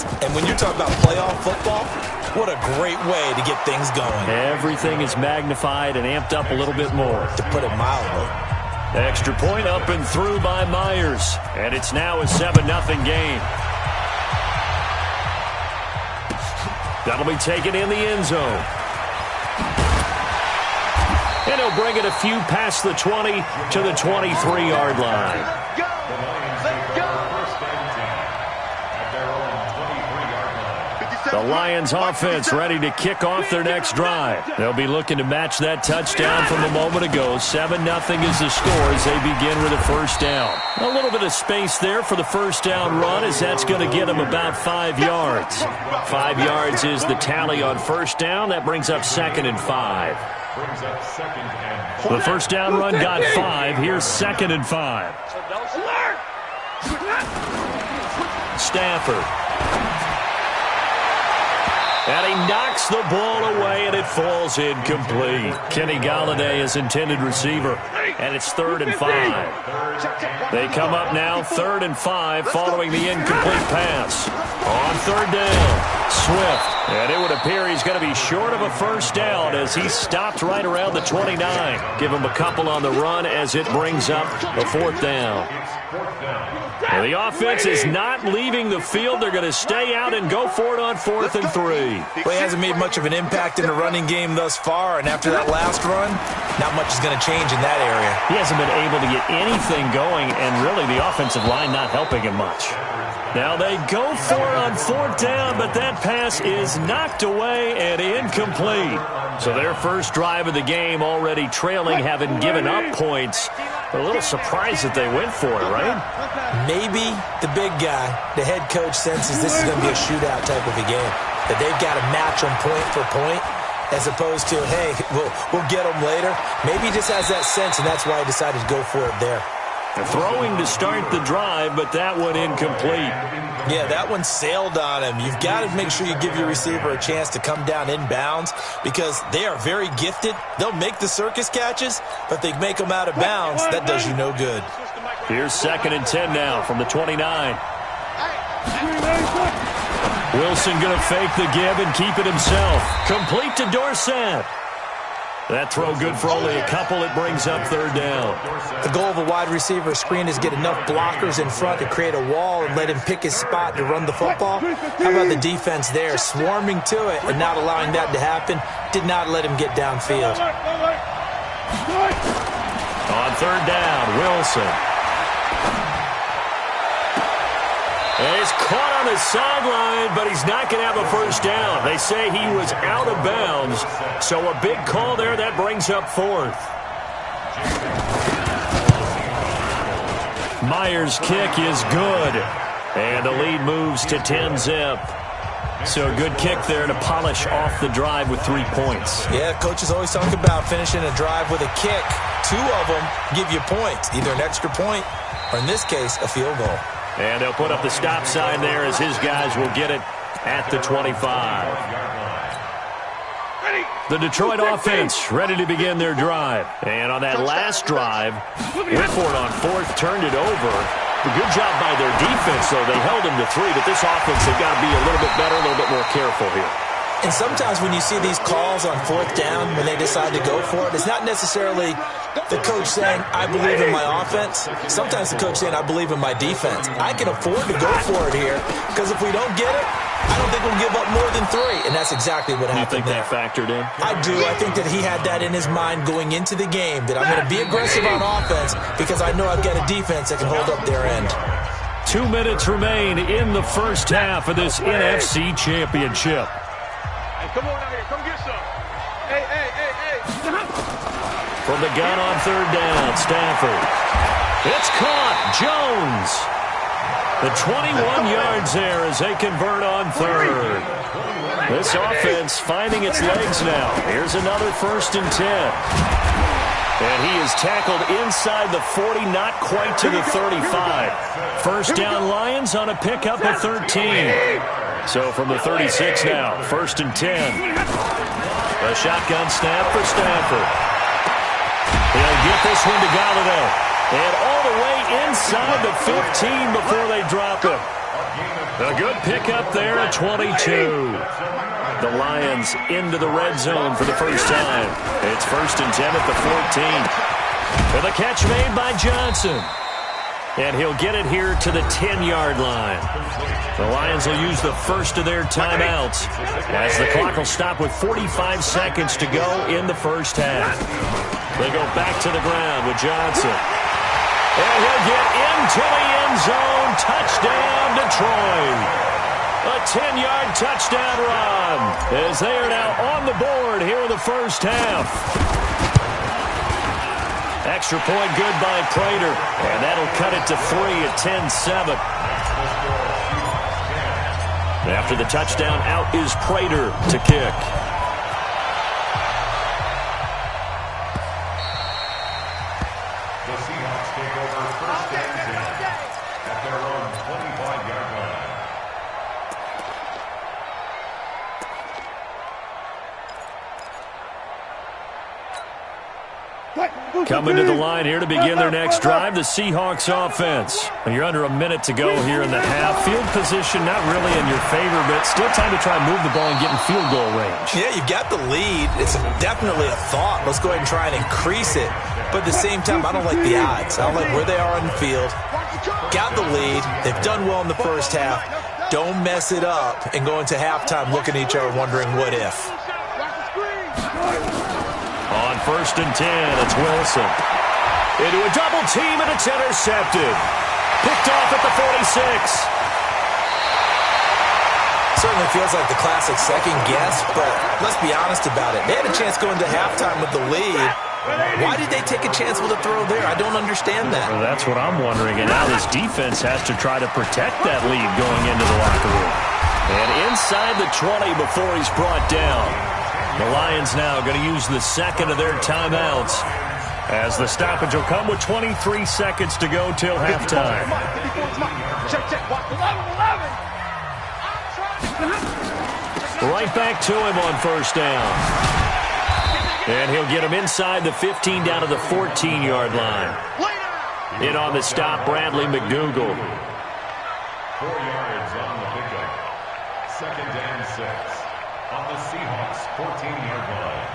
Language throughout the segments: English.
defense. And when you're talking about playoff football, what a great way to get things going. Everything is magnified and amped up a little bit more. To put it mildly. Extra point up and through by Myers. And it's now a 7-0 game. That'll be taken in the end zone. And he'll bring it a few past the 20 to the 23-yard line. The Lions offense ready to kick off their next drive. They'll be looking to match that touchdown from a moment ago. 7-0 is the score as they begin with a first down. A little bit of space there for the first down run as that's going to get them about 5 yards. 5 yards is the tally on first down. That brings up 2nd and 5. The first down run got 5. Here's 2nd and 5. Stafford. And he knocks the ball away, and it falls incomplete. Kenny Golladay is intended receiver, and it's 3rd and 5. They come up now 3rd and 5 following the incomplete pass. On 3rd down, Swift. And it would appear he's going to be short of a first down as he stopped right around the 29. Give him a couple on the run as it brings up the 4th down. Well, the offense is not leaving the field. They're going to stay out and go for it on 4th and 3. Well, he hasn't made much of an impact in the running game thus far, and after that last run, not much is going to change in that area. He hasn't been able to get anything going, and really the offensive line not helping him much. Now they go for it on 4th down, but that pass is knocked away and incomplete. So their first drive of the game already trailing, having given up points. A little surprised that they went for it, right? Maybe the big guy, the head coach, senses this is going to be a shootout type of a game. That they've got to match them point for point as opposed to, hey, we'll get them later. Maybe he just has that sense, and that's why he decided to go for it there. They're throwing to start the drive, but that one incomplete. Yeah, that one sailed on him. You've got to make sure you give your receiver a chance to come down inbounds because they are very gifted. They'll make the circus catches, but they make them out of bounds. That does you no good. Here's 2nd and 10 now from the 29. Wilson going to fake the give and keep it himself. Complete to Dorsett. That throw good for only a couple. It brings up 3rd down. The goal of a wide receiver screen is get enough blockers in front to create a wall and let him pick his spot to run the football. How about the defense there, swarming to it and not allowing that to happen? Did not let him get downfield. On 3rd down, Wilson. And he's caught on the sideline, but he's not going to have a first down. They say he was out of bounds, so a big call there. That brings up 4th. Myers' kick is good, and the lead moves to 10-zip. So a good kick there to polish off the drive with 3 points. Yeah, coaches always talk about finishing a drive with a kick. 2 of them give you points, either an extra point or, in this case, a field goal. And they'll put up the stop sign there as his guys will get it at the 25. The Detroit offense ready to begin their drive. And on that last drive, went for it on 4th, turned it over. A good job by their defense, though. They held them to 3, but this offense, they've got to be a little bit better, a little bit more careful here. And sometimes when you see these calls on 4th down, when they decide to go for it, it's not necessarily the coach saying, I believe in my offense. Sometimes the coach saying, I believe in my defense. I can afford to go for it here because if we don't get it, I don't think we'll give up more than 3. And that's exactly what happened there. You think that factored in? I do. I think that he had that in his mind going into the game, that I'm going to be aggressive on offense because I know I've got a defense that can hold up their end. 2 minutes remain in the first half of this NFC Championship. Come on out here. Come get some. Hey. From the gun on 3rd down, Stafford. It's caught. Jones. The 21 yards there as they convert on 3rd. This offense finding its legs now. Here's another 1st and 10. And he is tackled inside the 40, not quite to the 35. First down Lions on a pickup of 13. So from the 36 now, 1st and 10. A shotgun snap for Stafford. He'll get this one to Golladay. And all the way inside the 15 before they drop it. A good pickup there at 22. The Lions into the red zone for the first time. It's 1st and 10 at the 14. For the catch made by Johnson. And he'll get it here to the 10-yard line. The Lions will use the first of their timeouts as the clock will stop with 45 seconds to go in the first half. They go back to the ground with Johnson. And he'll get into the end zone. Touchdown, Detroit. A 10-yard touchdown run as they are now on the board here in the first half. Extra point good by Prater, and that'll cut it to 3 at 10-7. After the touchdown, out is Prater to kick. The Seahawks take over 1st and 10 at their own 25-yard line. Coming to the line here to begin their next drive, the Seahawks offense. You're under a minute to go here in the half. Field position not really in your favor, but still time to try and move the ball and get in field goal range. Yeah, you've got the lead. It's definitely a thought. Let's go ahead and try and increase it. But at the same time, I don't like the odds. I don't like where they are on the field. Got the lead. They've done well in the first half. Don't mess it up and go into halftime looking at each other wondering what if. On 1st and 10, it's Wilson. Into a double team, and it's intercepted. Picked off at the 46. Certainly feels like the classic second guess, but let's be honest about it. They had a chance going to halftime with the lead. Why did they take a chance with a throw there? I don't understand that. Well, that's what I'm wondering, and now this defense has to try to protect that lead going into the locker room. And inside the 20 before he's brought down. The Lions now going to use the second of their timeouts as the stoppage will come with 23 seconds to go till halftime. Right back to him on 1st down. And he'll get him inside the 15 down to the 14-yard line. In on the stop, Bradley McDougald. 4 yards on the pickup. 2nd and 6. On the Seahawks 14-yard line.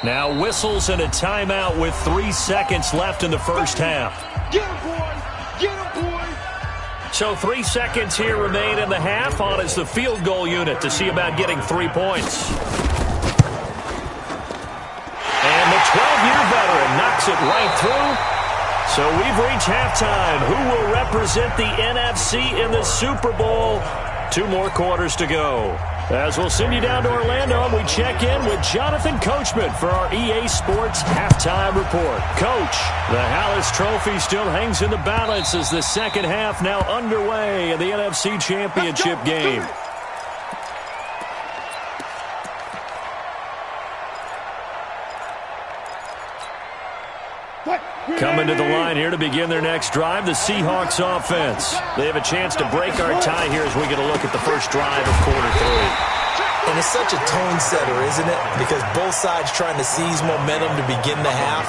Now whistles and a timeout with 3 seconds left in the first half. Get him, boy! Get him, boy! So 3 seconds here remain in the half. On is the field goal unit to see about getting 3 points. And the 12-year veteran knocks it right through. So we've reached halftime. Who will represent the NFC in the Super Bowl? 2 more quarters to go. As we'll send you down to Orlando, we check in with Jonathan Coachman for our EA Sports Halftime Report. Coach, the Hallis Trophy still hangs in the balance as the second half now underway in the NFC Championship game. Coming to the line here to begin their next drive, the Seahawks offense. They have a chance to break our tie here as we get a look at the first drive of quarter 3. And it's such a tone setter, isn't it? Because both sides trying to seize momentum to begin the half.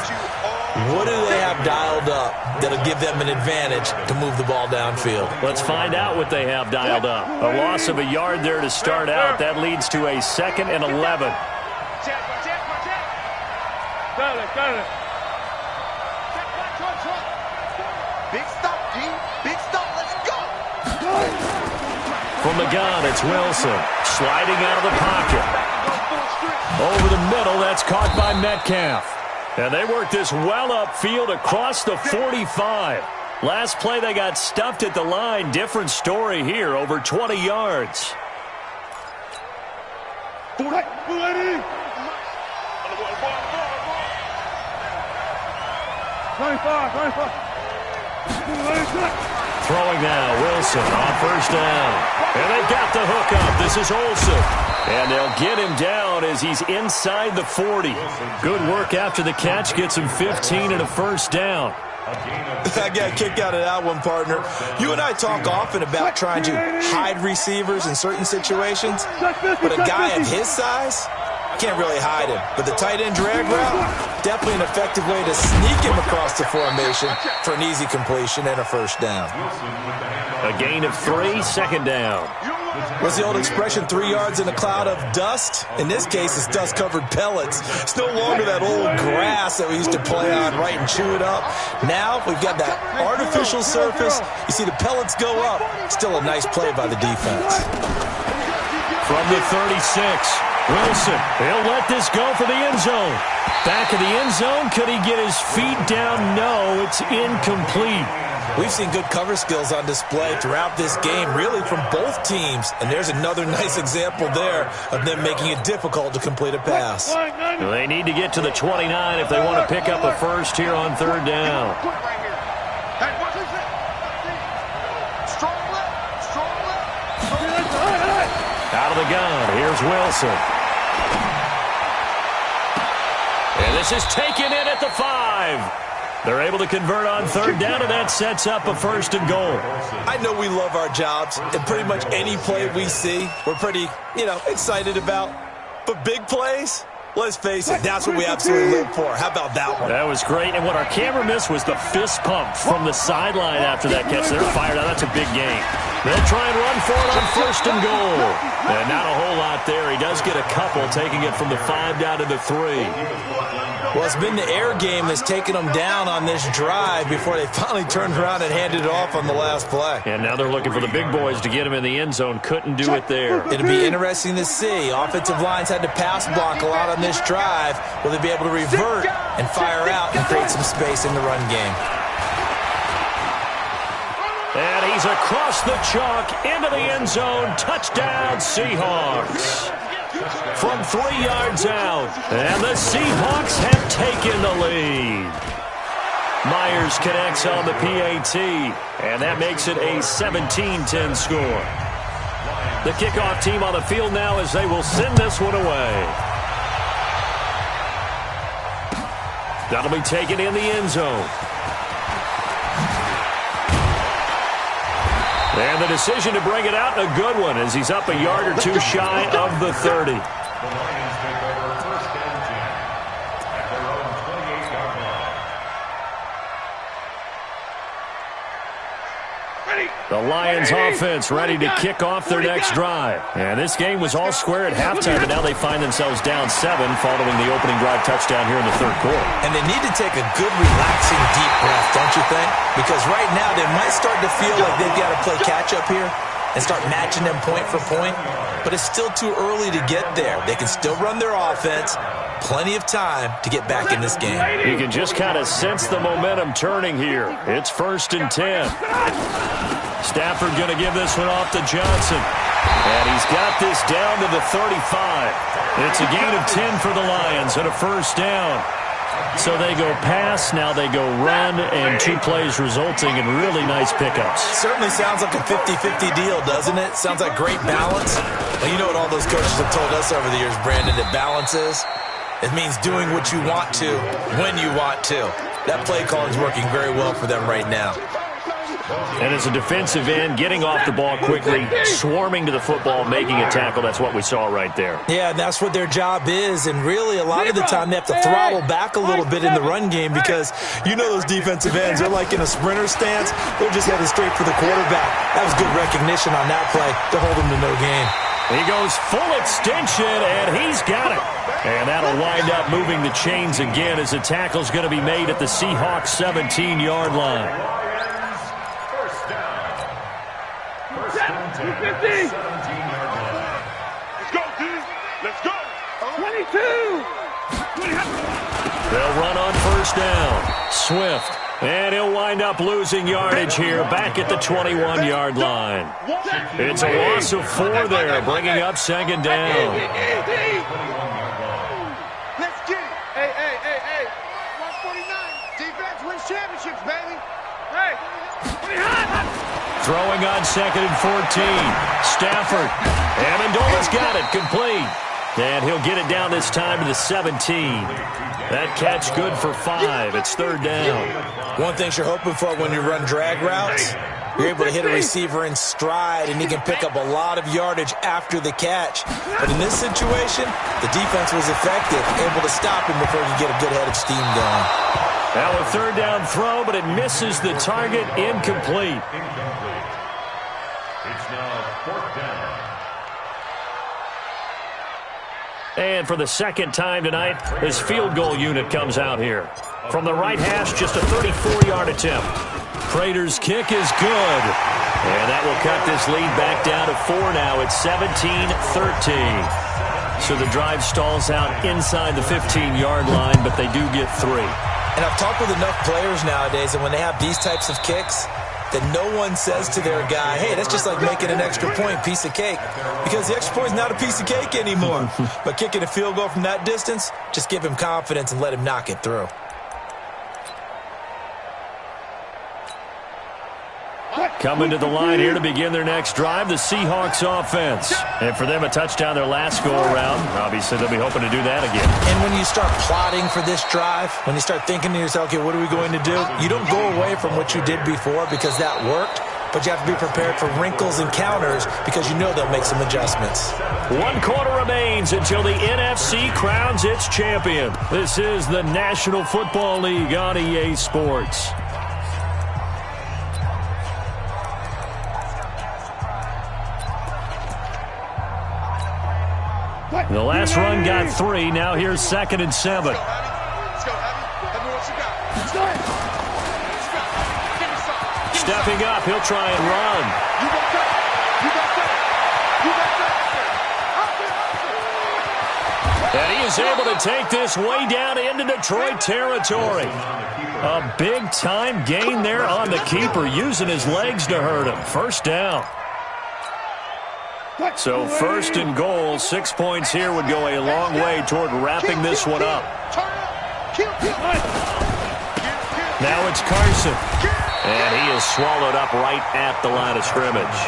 What do they have dialed up that'll give them an advantage to move the ball downfield? Let's find out what they have dialed up. A loss of a yard there to start out. That leads to a 2nd and 11. Big stop, G. Big stop. Let's go. From the gun, it's Wilson. Sliding out of the pocket. Over the middle, that's caught by Metcalf. And they work this well upfield across the 45. Last play, they got stuffed at the line. Different story here, over 20 yards. 25. Throwing now, Wilson on 1st down. And they've got the hook up. This is Olsen. And they'll get him down as he's inside the 40. Good work after the catch. Gets him 15 and a 1st down. I got a kick out of that one, partner. You and I talk often about trying to hide receivers in certain situations, but a guy of his size, Can't really hide him. But the tight end drag route, definitely an effective way to sneak him across the formation for an easy completion and a first down. A gain of 3, second down. What's the old expression, 3 yards in a cloud of dust? In this case, it's dust-covered pellets. It's no longer that old grass that we used to play on, right, and chew it up. Now we've got that artificial surface. You see the pellets go up. Still a nice play by the defense. From the 36, Wilson, he'll let this go for the end zone. Back of the end zone, could he get his feet down? No, it's incomplete. We've seen good cover skills on display throughout this game, really from both teams. And there's another nice example there of them making it difficult to complete a pass. Well, they need to get to the 29 if they want to pick up a first here on third down. Out of the gun, here's Wilson. And this is taken in at the 5. They're able to convert on third down, and that sets up a first and goal. I know we love our jobs, and pretty much any play we see, we're pretty, excited about. But big plays, let's face it, that's what we absolutely live for. How about that one? That was great, and what our camera missed was the fist pump from the sideline after that catch. They're fired out. That's a big game. They'll try and run for it on first and goal. And not a whole lot there. He does get a couple, taking it from the 5 down to the 3. Well, it's been the air game that's taken them down on this drive before they finally turned around and handed it off on the last play. And now they're looking for the big boys to get him in the end zone. Couldn't do it there. It'll be interesting to see. Offensive lines had to pass block a lot on this drive. Will they be able to revert and fire out and create some space in the run game? And he's across the chalk into the end zone. Touchdown, Seahawks. From 3 yards out, and the Seahawks have taken the lead. Myers connects on the PAT, and that makes it a 17-10 score. The kickoff team on the field now as they will send this one away. That'll be taken in the end zone. And the decision to bring it out, a good one, as he's up a yard or two shy of the 30. The Lions take over first and 10 at their own 28-yard line. The Lions offense ready to kick off their next drive. And this game was all square at halftime, and now they find themselves down 7 following the opening drive touchdown here in the third quarter. And they need to take a good, relaxing, deep breath, don't you think? Because right now they might start to feel like they've got to play catch-up here and start matching them point for point. But it's still too early to get there. They can still run their offense. Plenty of time to get back in this game. You can just kind of sense the momentum turning here. It's first and 10. Stafford going to give this one off to Johnson. And he's got this down to the 35. It's a gain of 10 for the Lions and a first down. So they go pass, now they go run, and 2 plays resulting in really nice pickups. Certainly sounds like a 50-50 deal, doesn't it? Sounds like great balance. Well, you know what all those coaches have told us over the years, Brandon, that balance is? It means doing what you want to, when you want to. That play calling is working very well for them right now. And as a defensive end, getting off the ball quickly, swarming to the football, making a tackle, that's what we saw right there. Yeah, and that's what their job is, and really a lot of the time they have to throttle back a little bit in the run game because you know those defensive ends, they're like in a sprinter stance. They're just headed straight for the quarterback. That was good recognition on that play to hold them to no gain. He goes full extension, and he's got it. And that'll wind up moving the chains again as the tackle's going to be made at the Seahawks 17-yard line. Let's go, dude. Let's go. 22. They'll run on first down. Swift. And he'll wind up losing yardage here back at the 21-yard line. It's a loss of 4 there, bringing up second down. Let's get it. Hey. 149. Defense wins championships, baby. Hey. Throwing on second and 14. Stafford. Amendola's got it. Complete. And he'll get it down this time to the 17. That catch good for 5. It's third down. One thing you're hoping for when you run drag routes, You're able to hit a receiver in stride, and he can pick up a lot of yardage after the catch. But in this situation, the defense was effective, able to stop him before he could get a good head of steam going. Now a third down throw, but it misses the target. Incomplete. It's now fourth down. And for the second time tonight, this field goal unit comes out here. From the right hash, just a 34-yard attempt. Prater's kick is good. And that will cut this lead back down to 4 now. It's 17-13. So the drive stalls out inside the 15-yard line, but they do get 3. And I've talked with enough players nowadays, and when they have these types of kicks, that no one says to their guy, hey, that's just like making an extra point, piece of cake. Because the extra point is not a piece of cake anymore. But kicking a field goal from that distance, just give him confidence and let him knock it through. Coming to the line here to begin their next drive, the Seahawks offense. And for them, a touchdown their last go-around. Obviously, they'll be hoping to do that again. And when you start plotting for this drive, when you start thinking to yourself, okay, what are we going to do? You don't go away from what you did before because that worked, but you have to be prepared for wrinkles and counters because you know they'll make some adjustments. 1 quarter remains until the NFC crowns its champion. This is the National Football League on EA Sports. The last run got 3. Now here's 2nd and 7. Let's go, Abby. Tell me what you got. Let's go. What you got? Give me some. Stepping up, he'll try and run. You got that. You got that. You got that. And he is able to take this way down into Detroit territory. A big-time gain there on the keeper, using his legs to hurt him. First down. So 1st and goal, 6 points here would go a long way toward wrapping this one up. Now it's Carson. And he is swallowed up right at the line of scrimmage.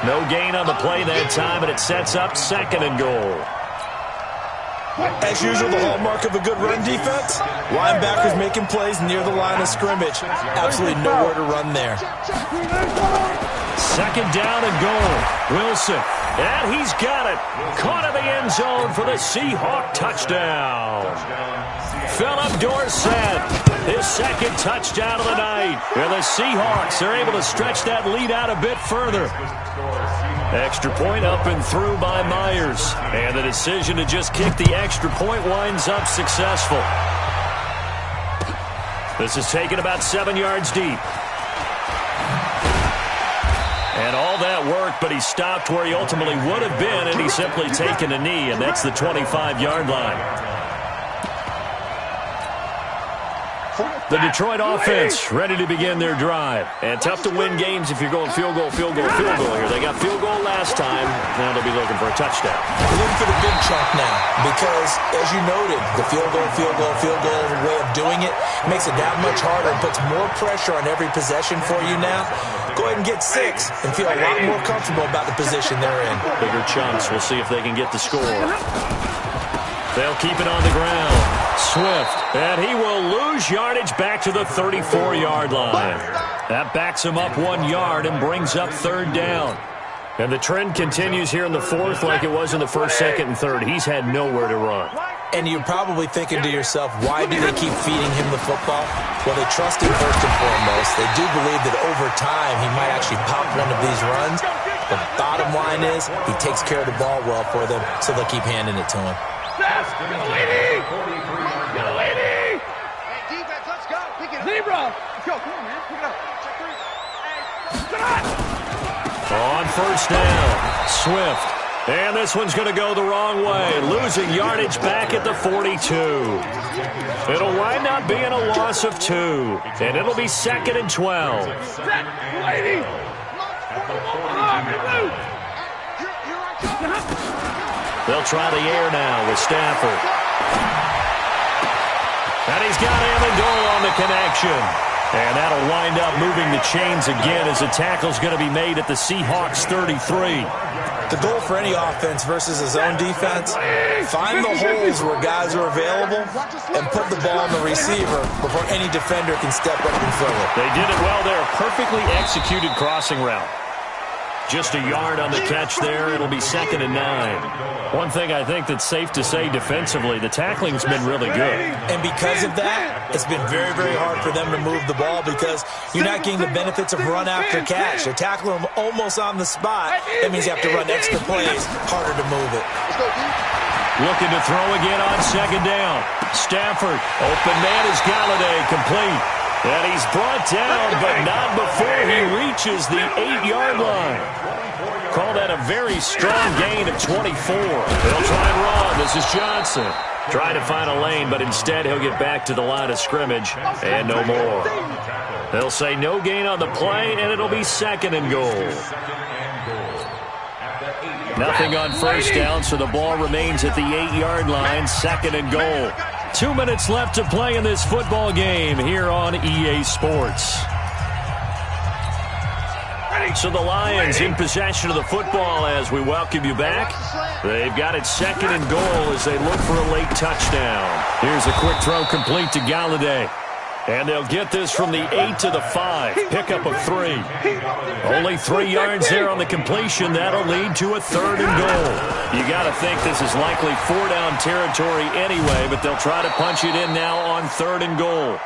No gain on the play that time, and it sets up 2nd and goal. As usual, the hallmark of a good run defense, linebackers making plays near the line of scrimmage. Absolutely nowhere to run there. 2nd down and goal. Wilson. And he's got it. Caught in the end zone for the Seahawk touchdown. Philip Dorsett, his 2nd touchdown of the night. And the Seahawks are able to stretch that lead out a bit further. Extra point up and through by Myers. And the decision to just kick the extra point winds up successful. This is taken about 7 yards deep. And all that worked, but he stopped where he ultimately would have been, and he's simply taken a knee, and that's the 25-yard line. The Detroit offense ready to begin their drive. And tough to win games if you're going field goal, field goal, field goal here. They got field goal last time. Now they'll be looking for a touchdown. They're looking for the big chunk now because, as you noted, the field goal way of doing it makes it that much harder and puts more pressure on every possession for you now. Go ahead and get 6 and feel a lot more comfortable about the position they're in. Bigger chunks. We'll see if they can get the score. They'll keep it on the ground. Swift, and he will lose yardage back to the 34-yard line. That backs him up 1 yard and brings up 3rd down. And the trend continues here in the 4th like it was in the 1st, 2nd, and 3rd. He's had nowhere to run. And you're probably thinking to yourself, why do they keep feeding him the football? Well, they trust him first and foremost. They do believe that over time he might actually pop one of these runs. The bottom line is he takes care of the ball well for them, so they'll keep handing it to him. Hey, defense, let's go. Pick it up. Zebra. Let's go. Come on, man. Pick it up. Check 3. Hey. On 1st down, Swift. And this one's going to go the wrong way, losing yardage back at the 42. It'll wind up being a loss of 2, and it'll be 2nd and 12. Set, lady. They'll try the air now with Stafford. And he's got Amendola on the connection. And that'll wind up moving the chains again as the tackle's going to be made at the Seahawks 33. The goal for any offense versus his own defense, find the holes where guys are available and put the ball on the receiver before any defender can step up and fill it. They did it well there. Perfectly executed crossing route. Just a yard on the catch there. It'll be 2nd and 9. One thing I think that's safe to say defensively, the tackling's been really good. And because of that, it's been very, very hard for them to move the ball because you're not getting the benefits of run after catch. They're tackling them almost on the spot. That means you have to run extra plays, harder to move it. Looking to throw again on 2nd down. Stafford, open man is Galladay, complete. And he's brought down, but not before he reaches the 8-yard line. Call that a very strong gain of 24. They'll try and run. This is Johnson. Trying to find a lane, but instead he'll get back to the line of scrimmage and no more. They'll say no gain on the play, and it'll be 2nd and goal. Nothing on first down, so the ball remains at the 8-yard line, 2nd and goal. 2 minutes left to play in this football game here on EA Sports. So the Lions in possession of the football as we welcome you back. They've got it 2nd and goal as they look for a late touchdown. Here's a quick throw complete to Galladay. And they'll get this from the 8 to the 5. Pickup of 3. Only 3 yards there on the completion. That'll lead to a 3rd and goal. You got to think this is likely 4-down territory anyway, but they'll try to punch it in now on 3rd and goal.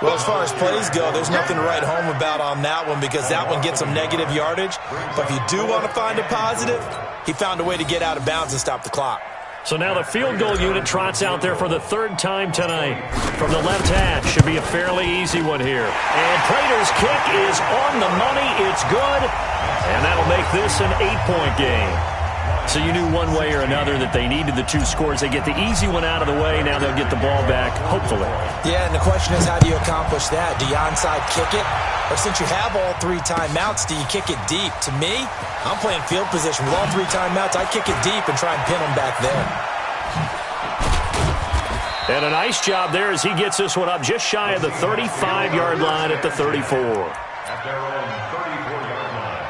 Well, as far as plays go, there's nothing to write home about on that one because that one gets some negative yardage. But if you do want to find a positive, he found a way to get out of bounds and stop the clock. So now the field goal unit trots out there for the 3rd time tonight. From the left hash, should be a fairly easy one here. And Prater's kick is on the money. It's good. And that'll make this an 8-point game. So you knew one way or another that they needed the 2 scores. They get the easy one out of the way. Now they'll get the ball back, hopefully. Yeah, and the question is, how do you accomplish that? Do you onside kick it? Or since you have all 3 timeouts, do you kick it deep? To me, I'm playing field position with all 3 timeouts. I kick it deep and try and pin them back there. And a nice job there as he gets this one up just shy of the 35-yard line at the 34. At their own 34-yard line.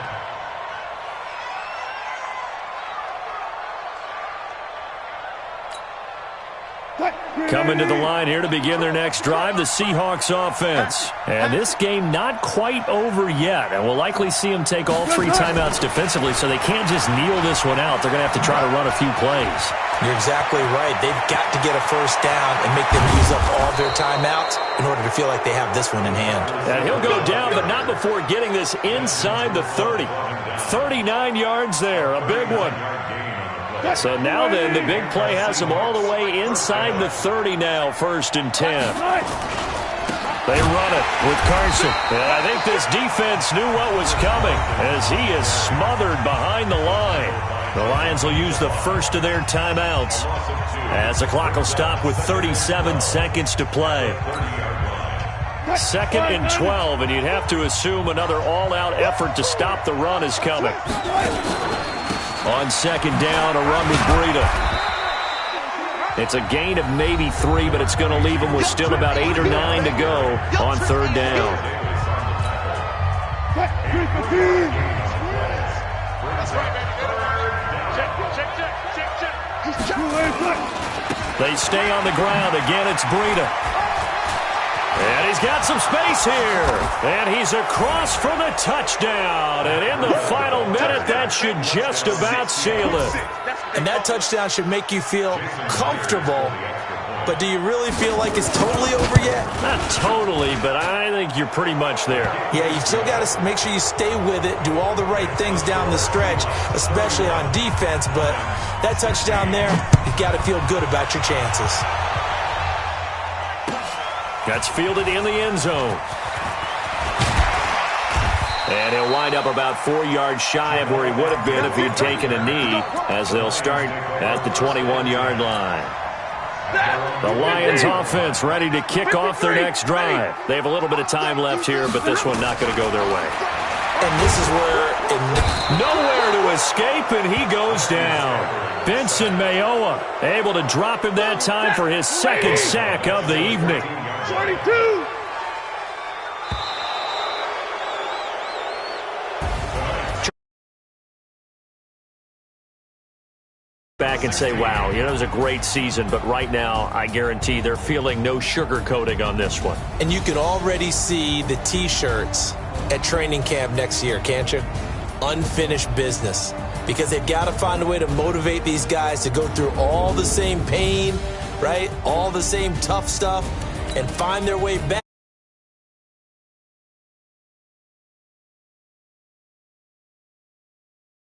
Coming to the line here to begin their next drive, the Seahawks offense. And this game not quite over yet. And we'll likely see them take all 3 timeouts defensively, so they can't just kneel this one out. They're going to have to try to run a few plays. You're exactly right. They've got to get a first down and make them use up all their timeouts in order to feel like they have this one in hand. And he'll go down, but not before getting this inside the 30. 39 yards there, a big one. So now then, the big play has them all the way inside the 30 now, 1st and 10. They run it with Carson. And I think this defense knew what was coming as he is smothered behind the line. The Lions will use the first of their timeouts as the clock will stop with 37 seconds to play. 2nd and 12, and you'd have to assume another all-out effort to stop the run is coming. On 2nd down, a run with Breida. It's a gain of maybe 3, but it's going to leave them with still about 8 or 9 to go on 3rd down. They stay on the ground. Again, it's Breida. And he's got some space here. And he's across for the touchdown. And in the final minute, that should just about seal it. And that touchdown should make you feel comfortable. But do you really feel like it's totally over yet? Not totally, but I think you're pretty much there. Yeah, you've still got to make sure you stay with it, do all the right things down the stretch, especially on defense. But that touchdown there, you've got to feel good about your chances. That's fielded in the end zone. And he'll wind up about 4 yards shy of where he would have been if he'd taken a knee, as they'll start at the 21-yard line. The Lions offense ready to kick off their next drive. They have a little bit of time left here, but this one not going to go their way. And this is where... Nowhere to escape, and he goes down. Benson Mayowa able to drop him that time for his 2nd sack of the evening. 22! back and say, wow, it was a great season, but right now I guarantee they're feeling no sugarcoating on this one. And you can already see the T-shirts at training camp next year, can't you? Unfinished business. Because they've got to find a way to motivate these guys to go through all the same pain, right? All the same tough stuff and find their way back.